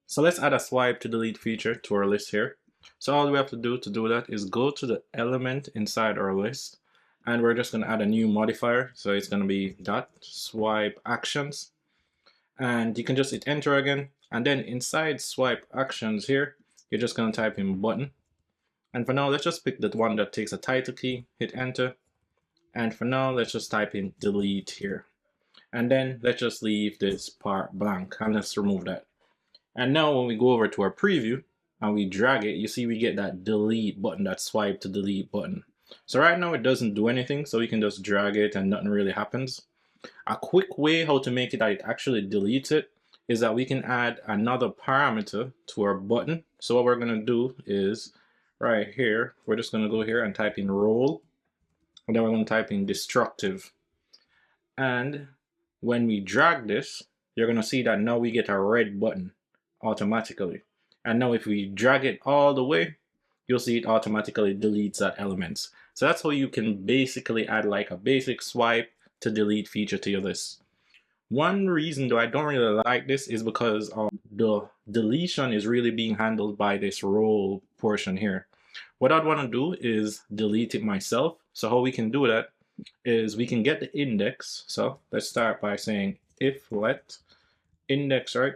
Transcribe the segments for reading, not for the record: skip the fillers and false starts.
So let's add a swipe to delete feature to our list here. So all we have to do that is go to the element inside our list, and we're just going to add a new modifier. So it's going to be dot swipe actions, and you can just hit enter again. And then inside swipe actions here, you're just going to type in button. And for now, let's just pick the one that takes a title key, hit enter. And for now, let's just type in delete here. And then let's just leave this part blank and let's remove that. And now when we go over to our preview and we drag it, you see we get that delete button, that swipe to delete button. So right now it doesn't do anything, so we can just drag it and nothing really happens. A quick way how to make it that it actually deletes it is that we can add another parameter to our button. So what we're going to do is right here, we're just going to go here and type in role, and then we're going to type in destructive. And when we drag this, you're going to see that now we get a red button automatically. And now if we drag it all the way, you'll see it automatically deletes that element. So that's how you can basically add like a basic swipe to delete feature to your list. One reason though I don't really like this is because the deletion is really being handled by this role portion here. What I'd want to do is delete it myself. So how we can do that is we can get the index. So let's start by saying if let index, right?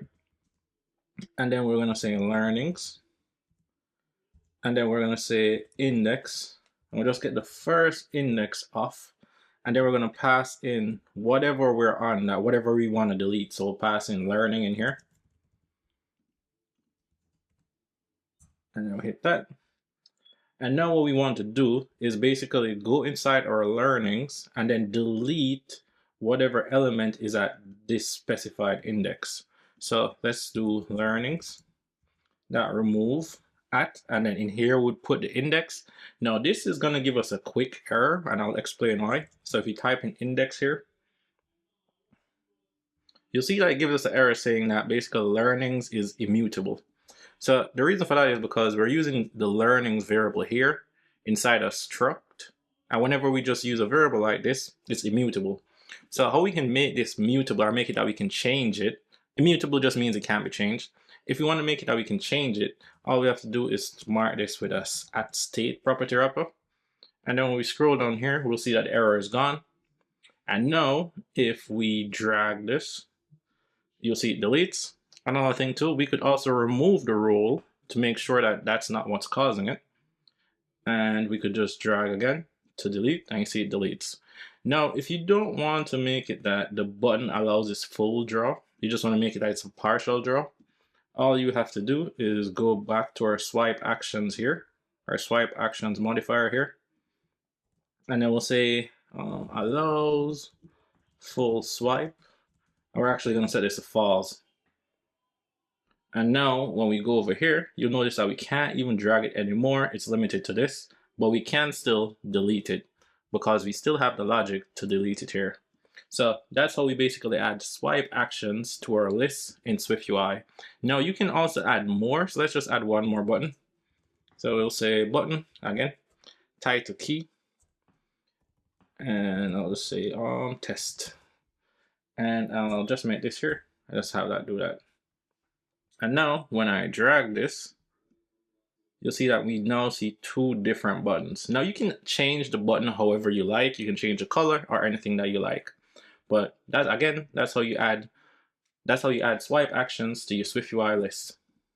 And then we're going to say learnings. And then we're going to say index. And we'll just get the first index off. And then we're going to pass in whatever we're on, that whatever we want to delete. So we'll pass in learning in here. And then we'll hit that. And now what we want to do is basically go inside our learnings and then delete whatever element is at this specified index. So let's do learnings, that remove at, and then in here we'd put the index. Now this is going to give us a quick error and I'll explain why. So if you type in index here, you'll see that it gives us an error saying that basically learnings is immutable. So the reason for that is because we're using the learnings variable here inside a struct. And whenever we just use a variable like this, it's immutable. So how we can make this mutable or make it that we can change it, immutable just means it can't be changed. If we want to make it that we can change it, all we have to do is mark this with a @state property wrapper. And then when we scroll down here, we'll see that the error is gone. And now if we drag this, you'll see it deletes. Another thing too, we could also remove the role to make sure that that's not what's causing it. And we could just drag again to delete, and you see it deletes. Now, if you don't want to make it that the button allows this full draw, you just want to make it that it's a partial draw, all you have to do is go back to our swipe actions here, our swipe actions modifier here, and then we'll say allows full swipe. And we're actually going to set this to false. And now when we go over here, you'll notice that we can't even drag it anymore. It's limited to this, but we can still delete it because we still have the logic to delete it here. So that's how we basically add swipe actions to our list in SwiftUI. Now you can also add more. So let's just add one more button. So we'll say button again, title key, and I'll just say test. And I'll just make this here. I just have that do that. And now when I drag this, you'll see that we now see two different buttons. Now you can change the button however you like. You can change the color or anything that you like. But that, again, that's how you add swipe actions to your SwiftUI list.